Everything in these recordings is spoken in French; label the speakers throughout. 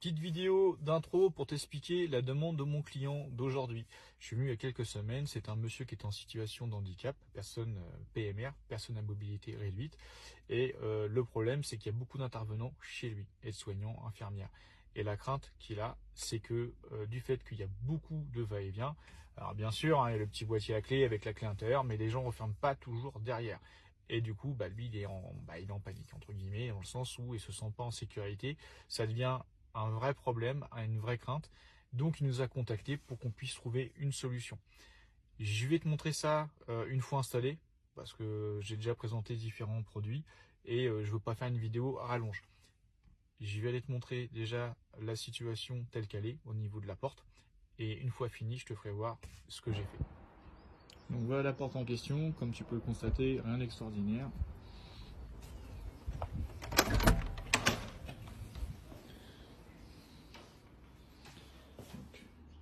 Speaker 1: Petite vidéo d'intro pour t'expliquer la demande de mon client d'aujourd'hui. Je suis venu il y a quelques semaines, c'est un monsieur qui est en situation de handicap, personne PMR, personne à mobilité réduite. Et le problème, c'est qu'il y a beaucoup d'intervenants chez lui, aides-soignants, infirmières. Et la crainte qu'il a, c'est que du fait qu'il y a beaucoup de va-et-vient, alors bien sûr, hein, il y a le petit boîtier à clé avec la clé intérieure, mais les gens ne referment pas toujours derrière. Et du coup, lui, il est en panique, entre guillemets, dans le sens où il ne se sent pas en sécurité. Ça devient un vrai problème, une vraie crainte. Donc il nous a contacté pour qu'on puisse trouver une solution. Je vais te montrer ça une fois installé, parce que j'ai déjà présenté différents produits et je ne veux pas faire une vidéo à rallonge. Je vais aller te montrer déjà la situation telle qu'elle est au niveau de la porte. Et une fois fini, je te ferai voir ce que j'ai fait. Donc voilà la porte en question, comme tu peux le constater, rien d'extraordinaire.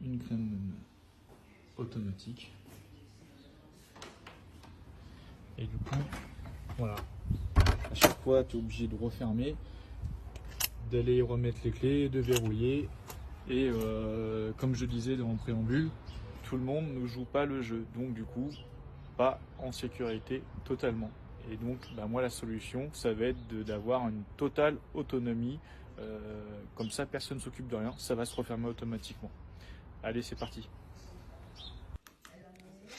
Speaker 1: Une crème automatique. Et du coup, voilà. À chaque fois, tu es obligé de refermer, d'aller remettre les clés, de verrouiller. Et comme je disais dans mon préambule, tout le monde ne joue pas le jeu. Donc du coup, pas en sécurité totalement. Et donc, moi, la solution, ça va être d'avoir une totale autonomie. Comme ça, personne ne s'occupe de rien. Ça va se refermer automatiquement. Allez, c'est parti.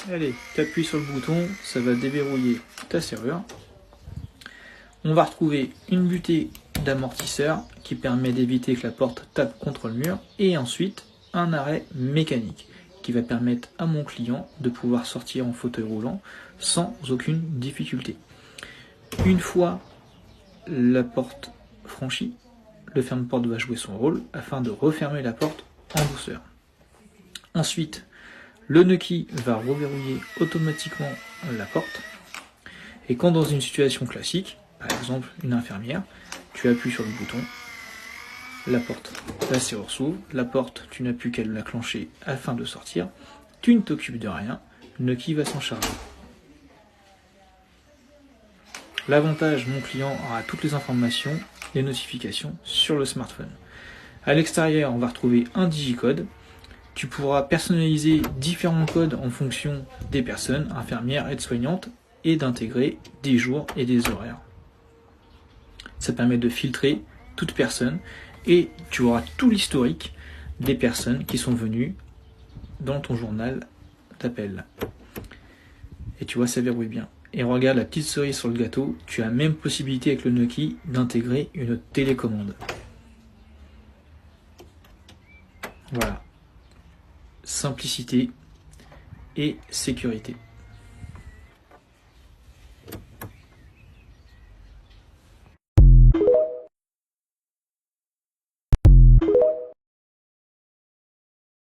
Speaker 1: Allez, tu appuies sur le bouton, ça va déverrouiller ta serrure. On va retrouver une butée d'amortisseur qui permet d'éviter que la porte tape contre le mur, et ensuite un arrêt mécanique qui va permettre à mon client de pouvoir sortir en fauteuil roulant sans aucune difficulté. Une fois la porte franchie, le ferme-porte va jouer son rôle afin de refermer la porte en douceur. Ensuite, le Nuki va reverrouiller automatiquement la porte, et quand dans une situation classique, par exemple une infirmière, tu appuies sur le bouton, la serrure s'ouvre, la porte, tu n'as plus qu'à l'enclencher afin de sortir, tu ne t'occupes de rien, le Nuki va s'en charger. L'avantage, mon client aura toutes les informations, les notifications sur le smartphone. À l'extérieur, on va retrouver un digicode. Tu pourras personnaliser différents codes en fonction des personnes, infirmières, aides-soignantes, et d'intégrer des jours et des horaires. Ça permet de filtrer toute personne et tu auras tout l'historique des personnes qui sont venues dans ton journal d'appel. Et tu vois, ça verrouille bien. Et regarde la petite cerise sur le gâteau, tu as même possibilité avec le Nuki d'intégrer une télécommande. Voilà. Simplicité et sécurité.